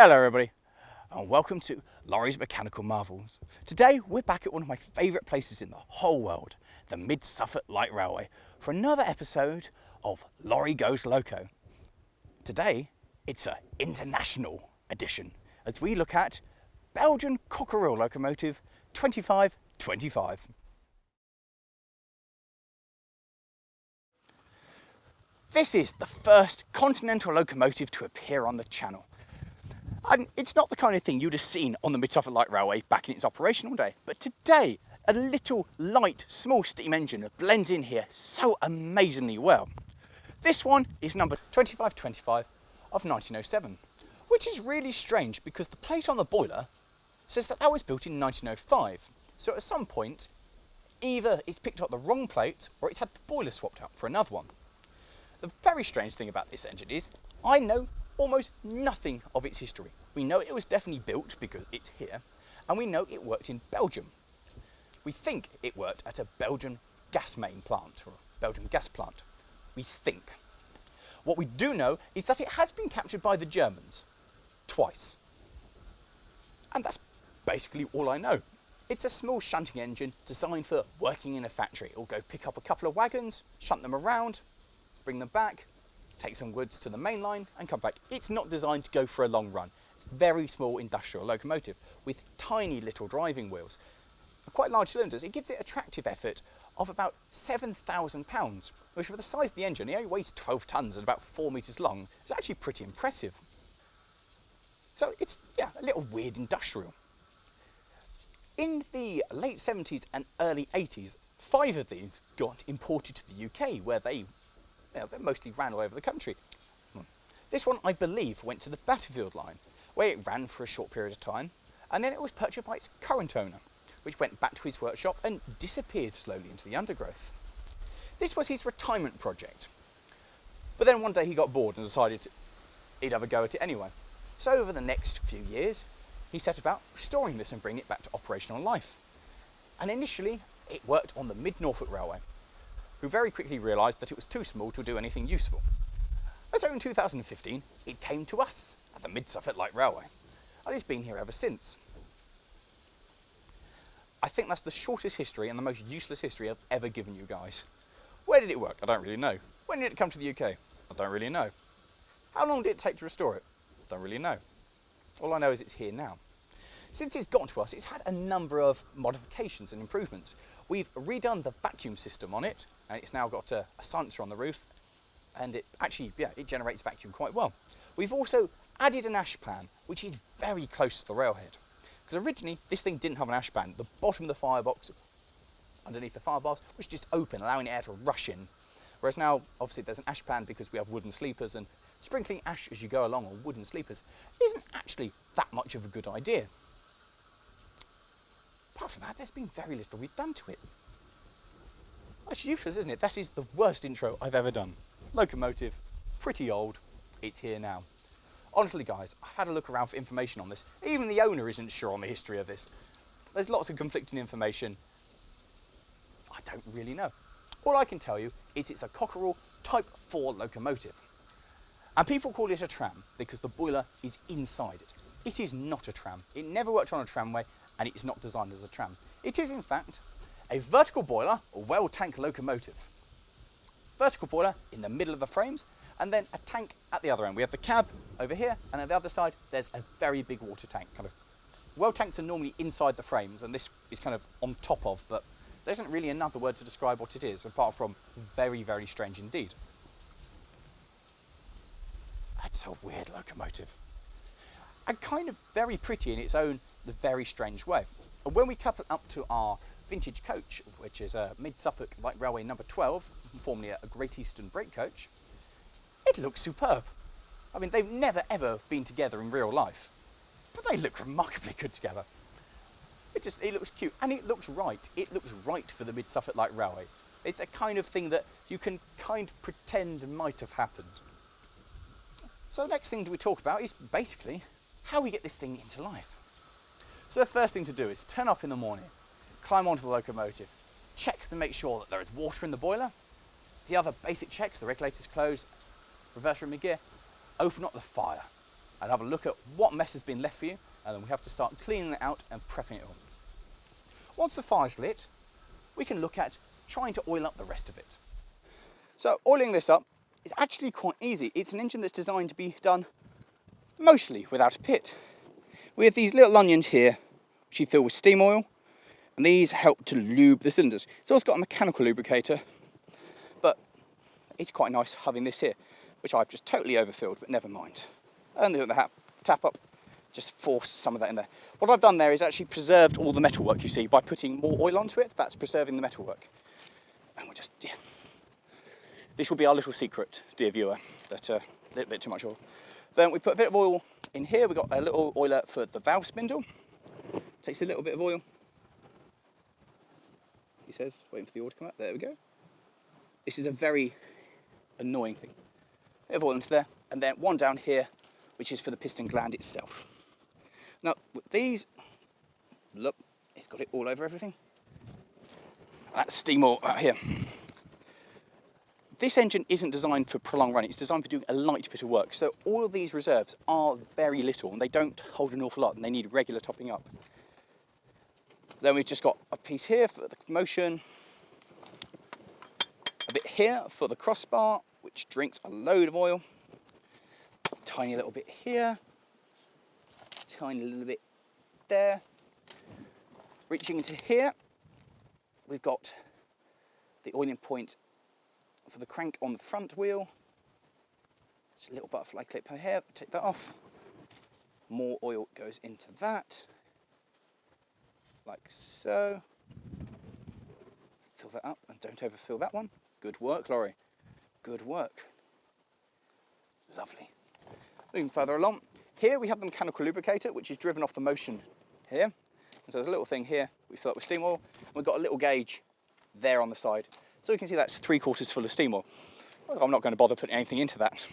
Hello everybody and welcome to Lawrie's Mechanical Marvels. Today we're back at one of my favourite places in the whole world, the Mid Suffolk Light Railway, for another episode of Lawrie Goes Loco. Today it's an international edition as we look at Belgian Cockerill Locomotive 2525. This is the first continental locomotive to appear on the channel. And it's not the kind of thing you'd have seen on the Mid Suffolk Light Railway back in its operational day, but today a little light small steam engine blends in here so amazingly well. This one is number 2525 of 1907, which is really strange because the plate on the boiler says that was built in 1905. So at some point either it's picked up the wrong plate or it's had the boiler swapped out for another one. The very strange thing about this engine is I know almost nothing of its history. We know it was definitely built because it's here, and we know it worked in Belgium. We think it worked at a Belgian gas main plant, or a Belgian gas plant. We think. What we do know is that it has been captured by the Germans twice. And that's basically all I know. It's a small shunting engine designed for working in a factory. It'll go pick up a couple of wagons, shunt them around, bring them back, take some goods to the main line and come back. It's not designed to go for a long run. It's a very small industrial locomotive with tiny little driving wheels. Quite large cylinders. It gives it a tractive effort of about 7,000 pounds, which for the size of the engine, it only weighs 12 tonnes and about 4 metres long. It's actually pretty impressive. So it's, yeah, a little weird industrial. In the late 70s and early 80s, 5 of these got imported to the UK where they mostly ran all over the country. This one, I believe, went to the Battlefield line, where it ran for a short period of time, and then it was purchased by its current owner, which went back to his workshop and disappeared slowly into the undergrowth. This was his retirement project. But then one day he got bored and decided he'd have a go at it anyway. So over the next few years, he set about restoring this and bringing it back to operational life. And initially, it worked on the Mid Norfolk Railway, who very quickly realised that it was too small to do anything useful. And so in 2015, it came to us at the Mid Suffolk Light Railway, and it's been here ever since. I think that's the shortest history and the most useless history I've ever given you guys. Where did it work? I don't really know. When did it come to the UK? I don't really know. How long did it take to restore it? I don't really know. All I know is it's here now. Since it's got to us, it's had a number of modifications and improvements. We've redone the vacuum system on it, and it's now got a silencer on the roof, and it actually, it generates vacuum quite well. We've also added an ash pan, which is very close to the railhead. Because originally, this thing didn't have an ash pan. The bottom of the firebox, underneath the firebars, was just open, allowing air to rush in. Whereas now, obviously, there's an ash pan because we have wooden sleepers, and sprinkling ash as you go along on wooden sleepers isn't actually that much of a good idea. Apart from that, there's been very little we've done to it. That's useless, isn't it? That is the worst intro I've ever done. Locomotive, pretty old, it's here now. Honestly guys, I've had a look around for information on this. Even the owner isn't sure on the history of this. There's lots of conflicting information. I don't really know. All I can tell you is it's a Cockerill Type 4 locomotive. And people call it a tram because the boiler is inside it. It is not a tram. It never worked on a tramway, and it is not designed as a tram. It is in fact a vertical boiler, or well tank locomotive. Vertical boiler in the middle of the frames, and then a tank at the other end. We have the cab over here, and at the other side there's a very big water tank. Well tanks are normally inside the frames, and this is kind of on top of, but there isn't really another word to describe what it is, apart from very, very strange indeed. That's a weird locomotive. And kind of very pretty in its own very strange way. And when we couple up to our vintage coach, which is a Mid Suffolk Light Railway number 12, formerly a Great Eastern Break coach, it looks superb. I mean, they've never ever been together in real life, but they look remarkably good together. It looks cute, and it looks right. It looks right for the Mid Suffolk Light Railway. It's a kind of thing that you can kind of pretend might have happened. So the next thing we talk about is basically how we get this thing into life. So the first thing to do is turn up in the morning, climb onto the locomotive, check to make sure that there is water in the boiler. The other basic checks, the regulator's closed, reverser in mid-gear, open up the fire. and have a look at what mess has been left for you, and then we have to start cleaning it out and prepping it all. Once the fire's lit, we can look at trying to oil up the rest of it. So oiling this up is actually quite easy. It's an engine that's designed to be done mostly without a pit. We have these little onions here, which you fill with steam oil, and these help to lube the cylinders. It's also got a mechanical lubricator, but it's quite nice having this here, which I've just totally overfilled, but never mind. And the tap up, just force some of that in there. What I've done there is actually preserved all the metalwork, you see, by putting more oil onto it. That's preserving the metalwork. And we'll just, yeah. This will be our little secret, dear viewer, that a little bit too much oil. Then we put a bit of oil in here. We've got a little oiler for the valve spindle. Takes a little bit of oil. He says, waiting for the oil to come up. There we go. This is a very annoying thing. A bit of oil into there, and then one down here, which is for the piston gland itself. Now, with these, look, it's got it all over everything. That's steam oil out here. This engine isn't designed for prolonged running, it's designed for doing a light bit of work. So all of these reserves are very little and they don't hold an awful lot and they need regular topping up. Then we've just got a piece here for the motion, a bit here for the crossbar, which drinks a load of oil, tiny little bit here, tiny little bit there. Reaching into here, we've got the oiling point for the crank on the front wheel. Just a little butterfly clip here, take that off. More oil goes into that, like so. Fill that up and don't overfill that one. Good work, Lawrie. Good work. Lovely. Moving further along, here we have the mechanical lubricator, which is driven off the motion here. And so there's a little thing here, we fill up with steam oil, and we've got a little gauge there on the side. So you can see that's 3/4 full of steam oil. Well, I'm not going to bother putting anything into that.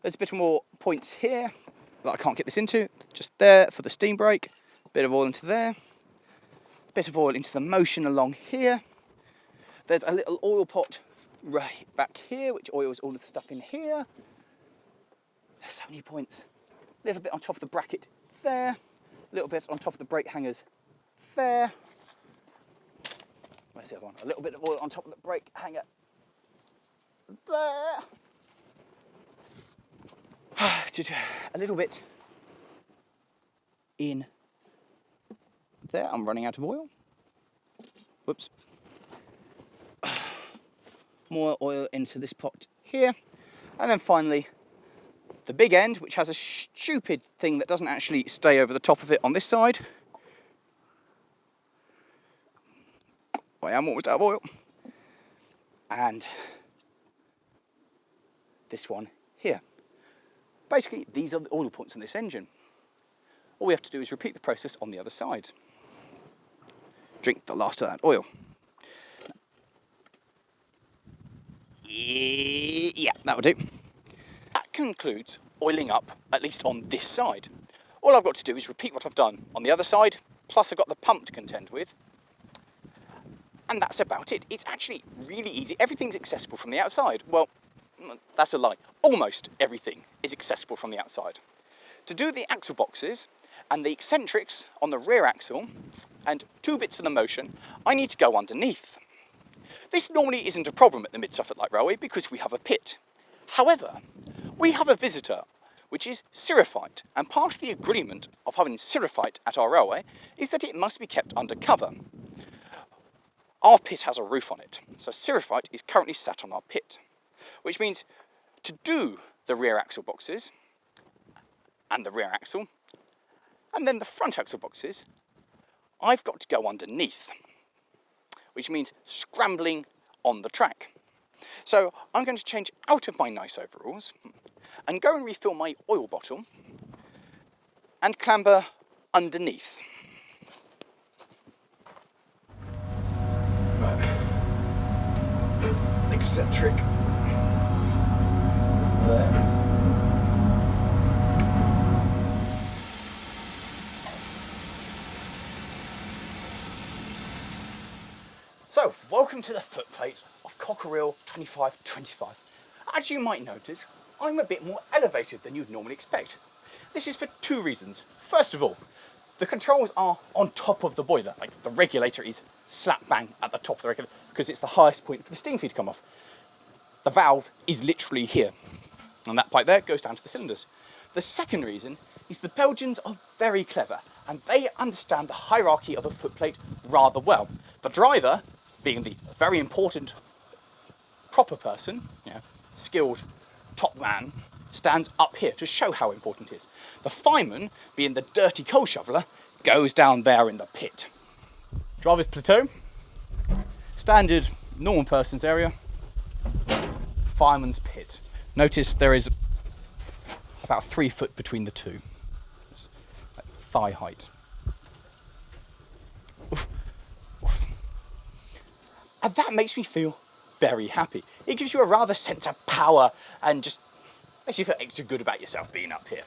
There's a bit more points here that I can't get this into. Just there for the steam brake. Bit of oil into there. Bit of oil into the motion along here. There's a little oil pot right back here, which oils all the stuff in here. There's so many points. A little bit on top of the bracket there. A little bit on top of the brake hangers there. Where's the other one? A little bit of oil on top of the brake hanger there. A little bit in there. I'm running out of oil. Whoops. More oil into this pot here. And then finally, the big end, which has a stupid thing that doesn't actually stay over the top of it on this side. I am almost out of oil. And this one here. Basically, these are the oil points on this engine. All we have to do is repeat the process on the other side. Drink the last of that oil. Yeah, that'll do. That concludes oiling up, at least on this side. All I've got to do is repeat what I've done on the other side, plus I've got the pump to contend with. And that's about it. It's actually really easy. Everything's accessible from the outside. Well, that's a lie. Almost everything is accessible from the outside. To do the axle boxes and the eccentrics on the rear axle and 2 bits of the motion, I need to go underneath. This normally isn't a problem at the Mid Suffolk Light Railway because we have a pit. However, we have a visitor, which is Cirophyte, and part of the agreement of having Cirophyte at our railway is that it must be kept under cover. Our pit has a roof on it, so Cirophyte is currently sat on our pit, which means to do the rear axle boxes and the rear axle, and then the front axle boxes, I've got to go underneath, which means scrambling on the track. So I'm going to change out of my nice overalls and go and refill my oil bottle and clamber underneath. Right. Eccentric. There. So, welcome to the footplate of Cockerill 2525. As you might notice, I'm a bit more elevated than you'd normally expect. This is for two reasons. First of all, the controls are on top of the boiler, like the regulator is slap bang at the top of the regulator because it's the highest point for the steam feed to come off. The valve is literally here, and that pipe there goes down to the cylinders. The second reason is the Belgians are very clever and they understand the hierarchy of a footplate rather well. The driver, being the very important proper person, skilled top man, stands up here to show how important it is. The fireman, being the dirty coal shoveler, goes down there in the pit. Driver's plateau, standard normal person's area, fireman's pit. Notice there is about 3 foot between the two. It's like thigh height. Oof. Oof. And that makes me feel very happy. It gives you a rather sense of power and just makes you feel extra good about yourself being up here.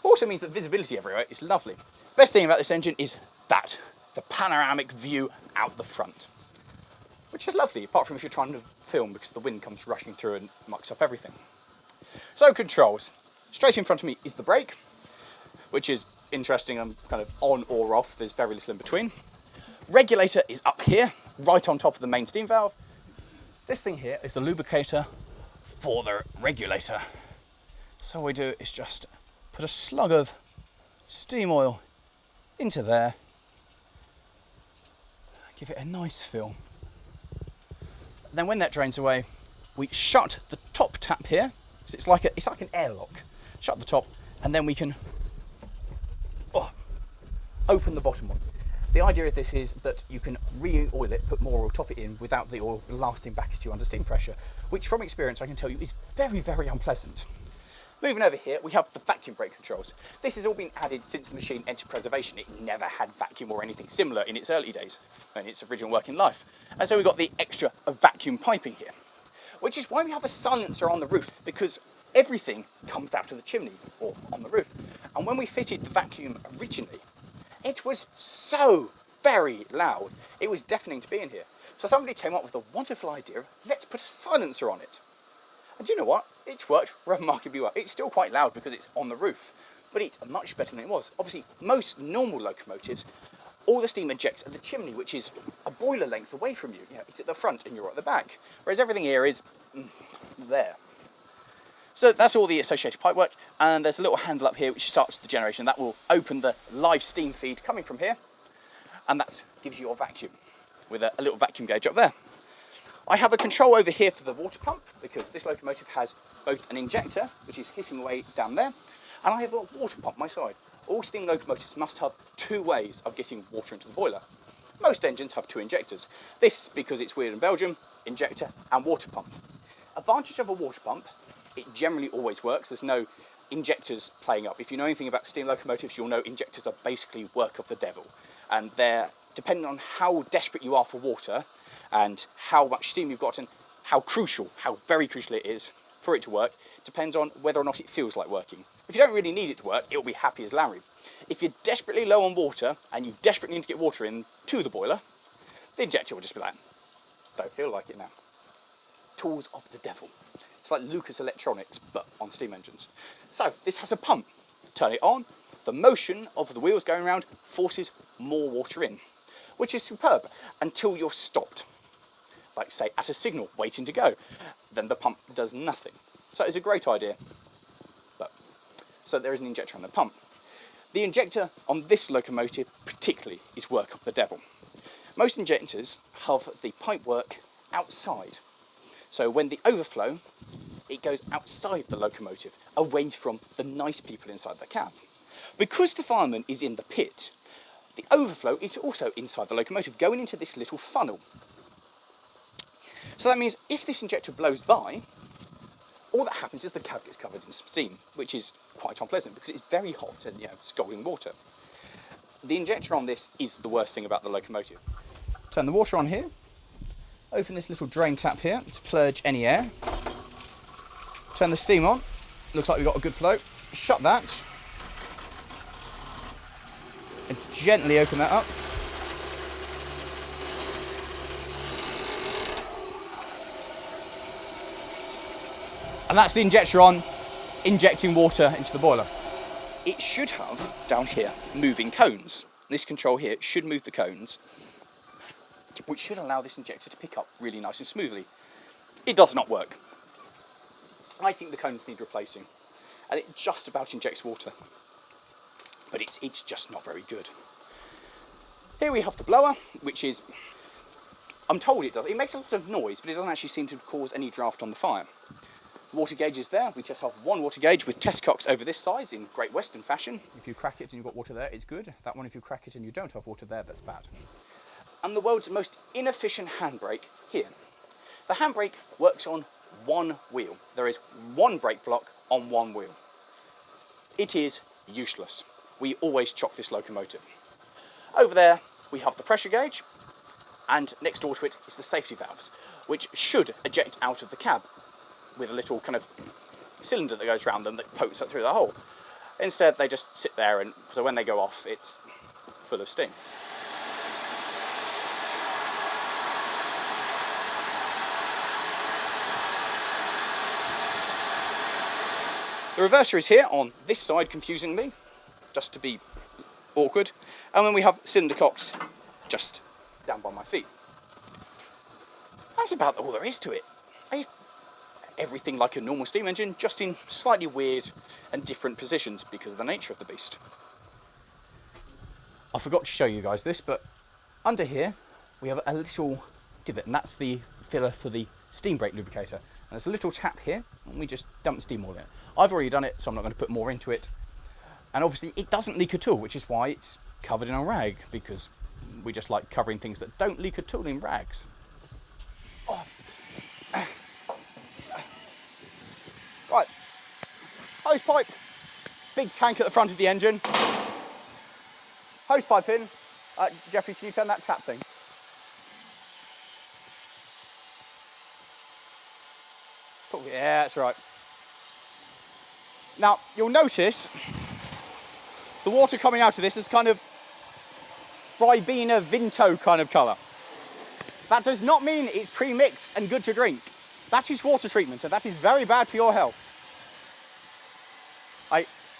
Also means that visibility everywhere is lovely. Best thing about this engine is that, the panoramic view out the front, which is lovely, apart from if you're trying to film because the wind comes rushing through and mucks up everything. So controls. Straight in front of me is the brake, which is interesting and kind of on or off. There's very little in between. Regulator is up here, right on top of the main steam valve. This thing here is the lubricator for the regulator. So all we do is just put a slug of steam oil into there, give it a nice fill. Then when that drains away, we shut the top tap here. So it's like an airlock. Shut the top, and then we can open the bottom one. The idea of this is that you can re-oil it, put more oil, top it in without the oil lasting back at you under steam pressure, which from experience I can tell you is very, very unpleasant. Moving over here, we have the vacuum brake controls. This has all been added since the machine entered preservation. It never had vacuum or anything similar in its early days, in its original working life. And so we've got the extra vacuum piping here, which is why we have a silencer on the roof, because everything comes out of the chimney or on the roof. And when we fitted the vacuum originally, it was so very loud. It was deafening to be in here. So somebody came up with the wonderful idea of, let's put a silencer on it. And you know what? It's worked remarkably well. It's still quite loud because it's on the roof, but it's much better than it was. Obviously, most normal locomotives, all the steam ejects at the chimney, which is a boiler length away from you. It's at the front and you're at the back. Whereas everything here is there. So that's all the associated pipework, and there's a little handle up here which starts the generation. That will open the live steam feed coming from here, and that gives you your vacuum with a little vacuum gauge up there. I have a control over here for the water pump, because this locomotive has both an injector, which is hissing away down there, and I have a water pump my side. All steam locomotives must have 2 ways of getting water into the boiler. Most engines have 2 injectors. This, because it's weird in Belgium, injector and water pump. Advantage of a water pump, it generally always works. There's no injectors playing up. If you know anything about steam locomotives, you'll know injectors are basically work of the devil. And they're, depending on how desperate you are for water and how much steam you've got and how very crucial it is for it to work, depends on whether or not it feels like working. If you don't really need it to work, it'll be happy as Larry. If you're desperately low on water and you desperately need to get water in to the boiler, the injector will just be like, don't feel like it now. Tools of the devil. It's like Lucas Electronics, but on steam engines. So this has a pump. Turn it on, the motion of the wheels going around forces more water in, which is superb until you're stopped. Like say at a signal, waiting to go. Then the pump does nothing. So it's a great idea. So there is an injector on the pump. The injector on this locomotive particularly is work of the devil. Most injectors have the pipe work outside. So when the overflow, it goes outside the locomotive, away from the nice people inside the cab. Because the fireman is in the pit, the overflow is also inside the locomotive, going into this little funnel. So that means if this injector blows by, all that happens is the cab gets covered in steam, which is quite unpleasant because it's very hot and scalding water. The injector on this is the worst thing about the locomotive. Turn the water on here, open this little drain tap here to purge any air, turn the steam on, looks like we've got a good flow, shut that, and gently open that up. And that's the injector on, injecting water into the boiler. It should have, down here, moving cones. This control here should move the cones, which should allow this injector to pick up really nice and smoothly. It does not work. I think the cones need replacing, and it just about injects water, but it's just not very good. Here we have the blower, which is, I'm told it does, it makes a lot of noise, but it doesn't actually seem to cause any draft on the fire. Water gauge is there. We just have one water gauge with test cocks over this size in Great Western fashion. If you crack it and you've got water there, it's good. That one, if you crack it and you don't have water there, that's bad. And the world's most inefficient handbrake here. The handbrake works on one wheel. There is one brake block on one wheel. It is useless. We always chock this locomotive. Over there, we have the pressure gauge, and next door to it is the safety valves, which should eject out of the cab with a little kind of cylinder that goes around them that pokes up through the hole. Instead, they just sit there, and so when they go off, it's full of steam. The reverser is here on this side, confusingly, just to be awkward. And then we have cylinder cocks just down by my feet. That's about all there is to it. Everything like a normal steam engine, just in slightly weird and different positions because of the nature of the beast. I forgot to show you guys this, but under here we have a little divot, and that's the filler for the steam brake lubricator. And there's a little tap here, and we just dump the steam oil in it. I've already done it, so I'm not going to put more into it. And obviously it doesn't leak at all, which is why it's covered in a rag, because we just like covering things that don't leak at all in rags. Oh. Right, hose pipe, big tank at the front of the engine. Hose pipe in. Jeffrey, can you turn that tap thing? Oh, yeah, that's right. Now, you'll notice the water coming out of this is kind of Ribena Vinto kind of colour. That does not mean it's pre-mixed and good to drink. That is water treatment, and that is very bad for your health.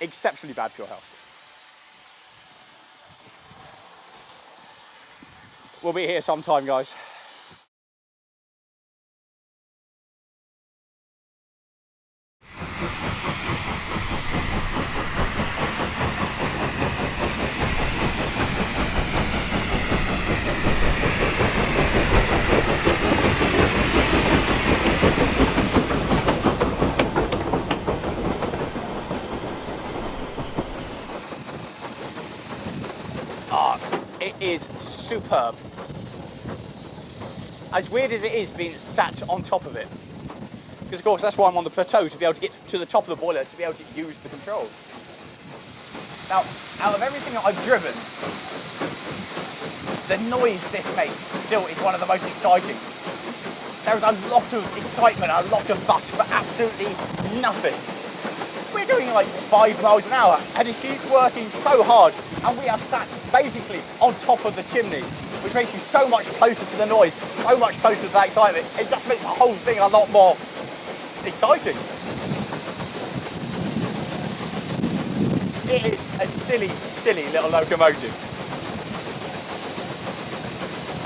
Exceptionally bad for your health. We'll be here sometime, guys. It is superb. As weird as it is being sat on top of it. Because of course that's why I'm on the plateau, to be able to get to the top of the boiler, to be able to use the controls. Now, out of everything that I've driven, the noise this makes still is one of the most exciting. There's a lot of excitement, a lot of fuss for absolutely nothing. We're doing like 5 miles an hour, and she's working so hard, and we are sat basically on top of the chimney, which makes you so much closer to the noise, so much closer to that excitement. It just makes the whole thing a lot more exciting. It is a silly, silly little locomotive.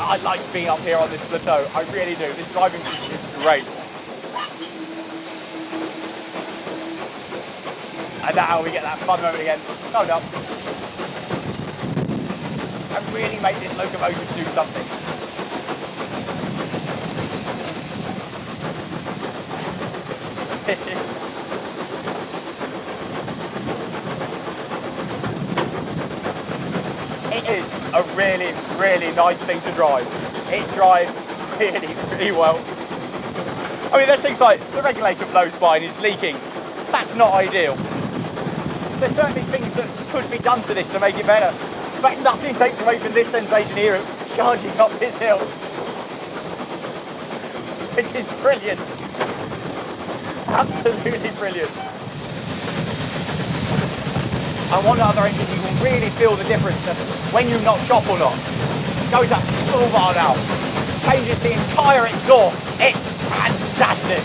I like being up here on this plateau, I really do. This driving is great. And now we get that fun moment again. Hold up. And really make this locomotive do something. It is a really, really nice thing to drive. It drives really, really well. I mean, there's things like the regulator blow spine is leaking. That's not ideal. There's certainly things that could be done to this to make it better, but nothing takes away from this sensation here of charging up this hill. It is brilliant. Absolutely brilliant. And one other engine you will really feel the difference when you knock chop or not. It goes up full bar now. Changes the entire exhaust. It's fantastic.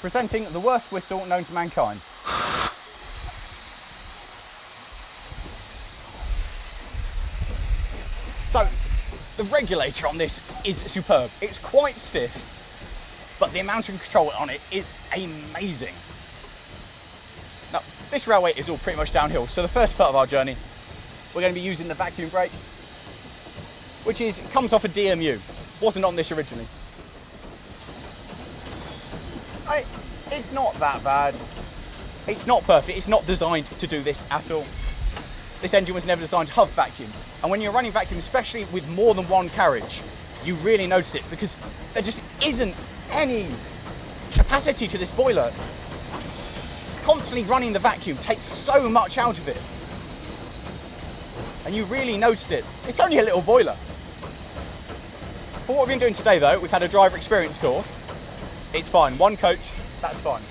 presenting the worst whistle known to mankind. So, the regulator on this is superb. It's quite stiff, but the amount of control on it is amazing. Now, this railway is all pretty much downhill, so the first part of our journey, we're going to be using the vacuum brake, which comes off a DMU. Wasn't on this originally. It's not that bad. It's not perfect. It's not designed to do this at all. This engine was never designed to huff vacuum. And when you're running vacuum, especially with more than one carriage, you really notice it because there just isn't any capacity to this boiler. Constantly running the vacuum takes so much out of it. And you really noticed it. It's only a little boiler. For what we've been doing today though, we've had a driver experience course. It's fine, one coach, that's fine.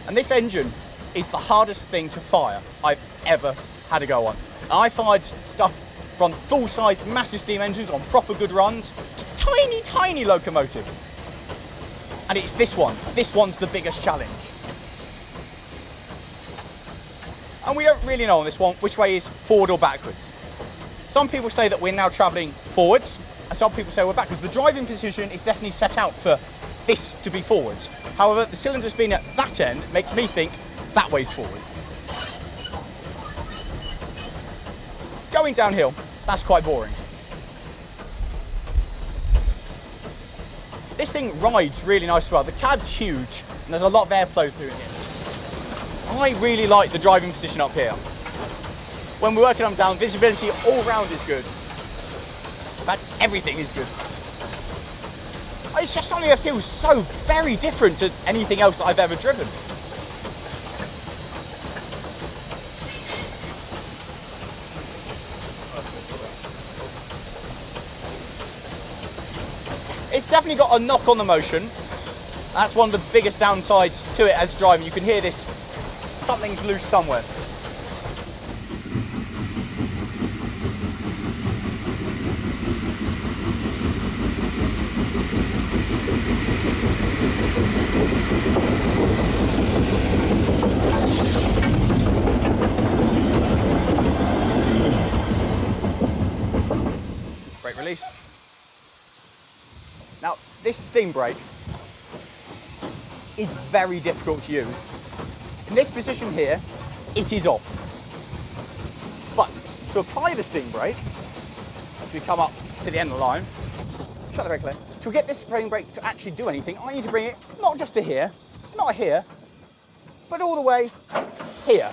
And this engine is the hardest thing to fire I've ever had a go on. And I fired stuff from full-size massive steam engines on proper good runs to tiny, tiny locomotives. And it's this one. This one's the biggest challenge. And we don't really know on this one which way is forward or backwards. Some people say that we're now travelling forwards, and some people say we're backwards. The driving position is definitely set out for this to be forwards. However, the cylinder's being at that end makes me think that way's forward. Going downhill, that's quite boring. This thing rides really nice as well. The cab's huge and there's a lot of airflow through it. I really like the driving position up here. When we're working on down, visibility all round is good. In fact, everything is good. It's just something that feels so very different to anything else that I've ever driven. It's definitely got a knock on the motion. That's one of the biggest downsides to it as driving. You can hear this, something's loose somewhere. Brake release. Now, this steam brake is very difficult to use. In this position here, it is off. But to apply the steam brake, as we come up to the end of the line, shut the brake lane, to get this steam brake to actually do anything, I need to bring it not just to here, not here, but all the way here.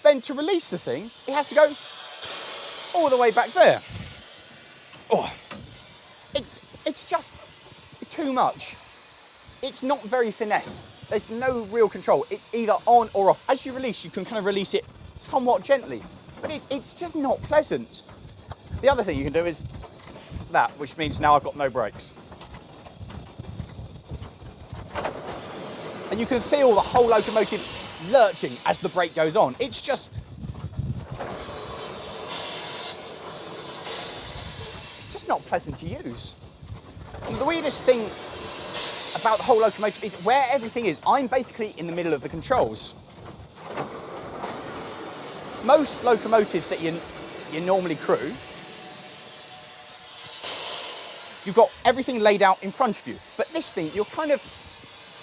Then to release the thing, it has to go all the way back there. Oh, it's just too much. It's not very finesse. There's no real control. It's either on or off. As you release, you can kind of release it somewhat gently, but it's just not pleasant. The other thing you can do is that, which means now I've got no brakes. And you can feel the whole locomotive lurching as the brake goes on. It's just not pleasant to use. And the weirdest thing about the whole locomotive is where everything is. I'm basically in the middle of the controls. Most locomotives that you normally crew, you've got everything laid out in front of you. But this thing, you're kind of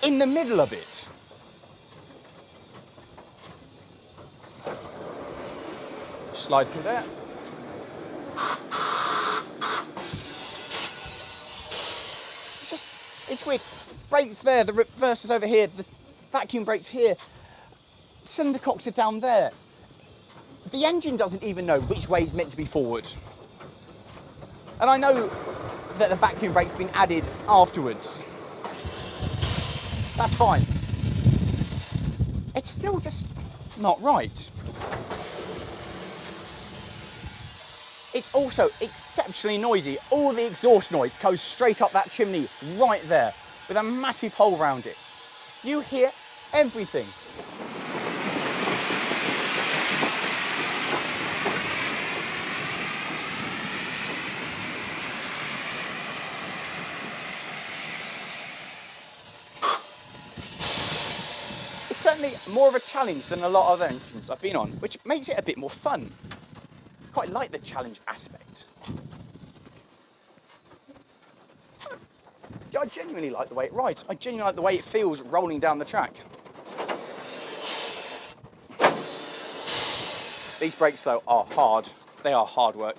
in the middle of it. Slide through there. It's weird. Brakes there, the reverse is over here, the vacuum brakes here, cylinder cocks are down there. The engine doesn't even know which way is meant to be forward. And I know that the vacuum brake's been added afterwards. That's fine. It's still just not right. It's also exceptionally noisy. All the exhaust noise goes straight up that chimney right there with a massive hole around it. You hear everything. more of a challenge than a lot of engines I've been on, which makes it a bit more fun. Quite like the challenge aspect. I genuinely like the way it rides. I genuinely like the way it feels rolling down the track. These brakes though are hard. They are hard work.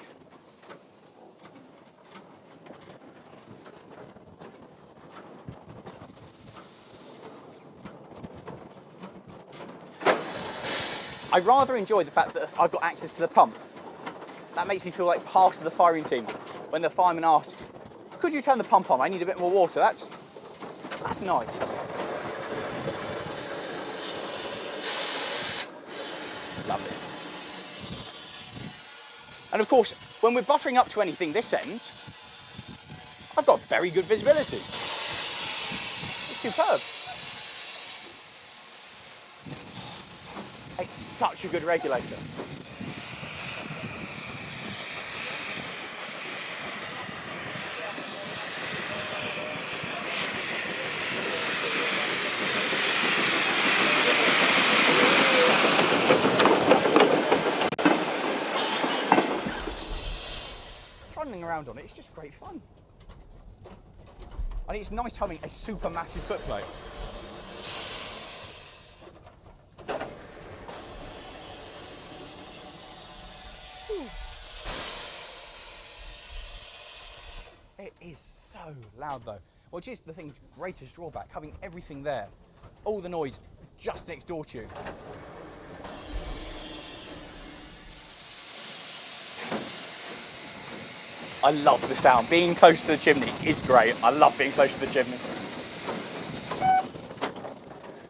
I rather enjoy the fact that I've got access to the pump. That makes me feel like part of the firing team. When the fireman asks, could you turn the pump on? I need a bit more water. That's nice. Lovely. And of course, when we're buttering up to anything this end, I've got very good visibility. It's superb. It's such a good regulator. Trundling around on it, it's just great fun. And it's nice having a super massive footplate. It is so loud though, which is the thing's greatest drawback, having everything there, all the noise just next door to you. I love the sound. Being close to the chimney is great. I love being close to the chimney.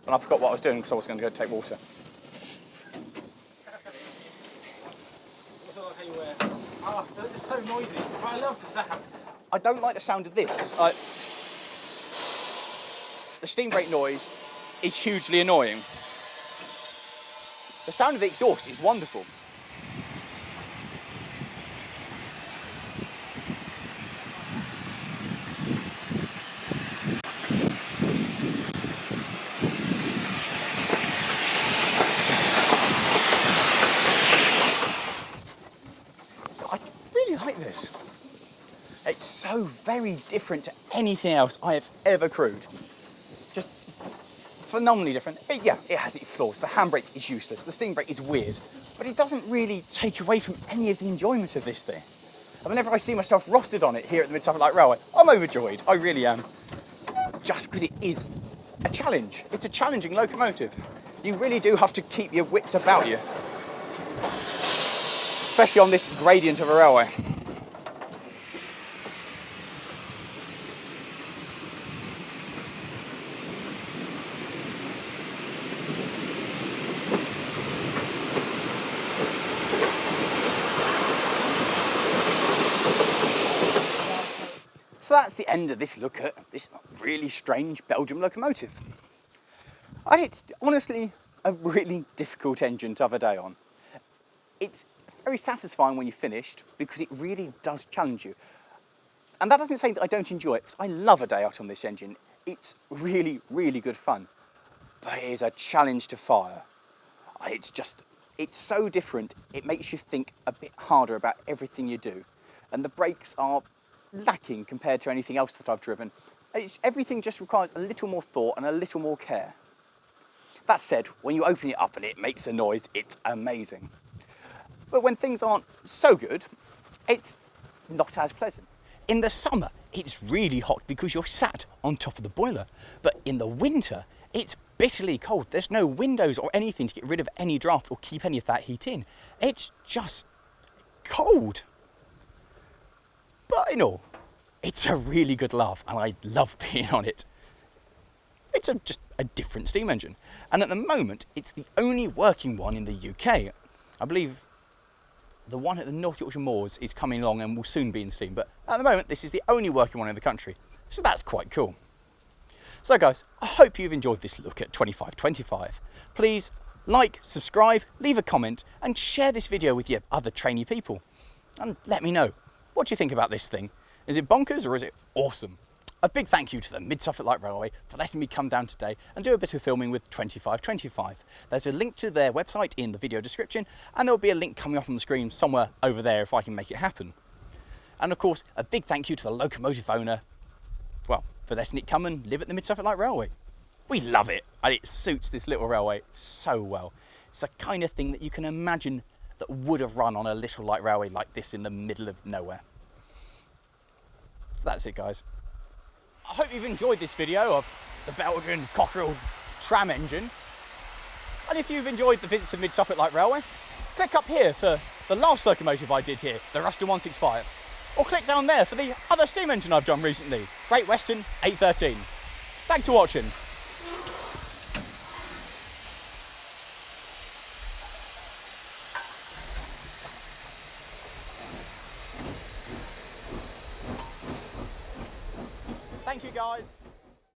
And I forgot what I was doing because I was going to go take water. Oh, it's so noisy, but I love the sound. I don't like the sound of this. The steam brake noise is hugely annoying. The sound of the exhaust is wonderful. I really like this. It's so very different to anything else I have ever crewed. Just phenomenally different. Yeah, it has its flaws. The handbrake is useless. The steam brake is weird. But it doesn't really take away from any of the enjoyment of this thing. And whenever I see myself rostered on it here at the Mid Suffolk Light Railway, I'm overjoyed. I really am. Just because it is a challenge. It's a challenging locomotive. You really do have to keep your wits about you. Especially on this gradient of a railway. So that's the end of this look at this really strange Belgian locomotive. And it's honestly a really difficult engine to have a day on. It's very satisfying when you're finished because it really does challenge you. And that doesn't say that I don't enjoy it, because I love a day out on this engine. It's really, really good fun. But it is a challenge to fire. It's so different, it makes you think a bit harder about everything you do. And the brakes are lacking compared to anything else that I've driven. Everything just requires a little more thought and a little more care. That said, when you open it up and it makes a noise, it's amazing. But when things aren't so good, it's not as pleasant. In the summer, it's really hot because you're sat on top of the boiler. But in the winter, it's bitterly cold. There's no windows or anything to get rid of any draft or keep any of that heat in. It's just cold. But in all, it's a really good laugh and I love being on it. It's just a different steam engine. And at the moment, it's the only working one in the UK. I believe the one at the North Yorkshire Moors is coming along and will soon be in steam. But at the moment, this is the only working one in the country. So that's quite cool. So guys, I hope you've enjoyed this look at 2525. Please like, subscribe, leave a comment and share this video with your other trainee people. And let me know, what do you think about this thing? Is it bonkers or is it awesome? A big thank you to the Mid Suffolk Light Railway for letting me come down today and do a bit of filming with 2525. There's a link to their website in the video description, and there'll be a link coming up on the screen somewhere over there if I can make it happen. And of course, a big thank you to the Locomotive owner, well, for letting it come and live at the Mid Suffolk Light Railway. We love it, and it suits this little railway so well. It's the kind of thing that you can imagine that would have run on a little light railway like this in the middle of nowhere. So that's it, guys. I hope you've enjoyed this video of the Belgian Cockerel tram engine. And if you've enjoyed the visit to Mid Suffolk Light Railway, click up here for the last locomotive I did here, the Ruston 165. Or click down there for the other steam engine I've done recently, Great Western 813. Thanks for watching. Thank you, guys.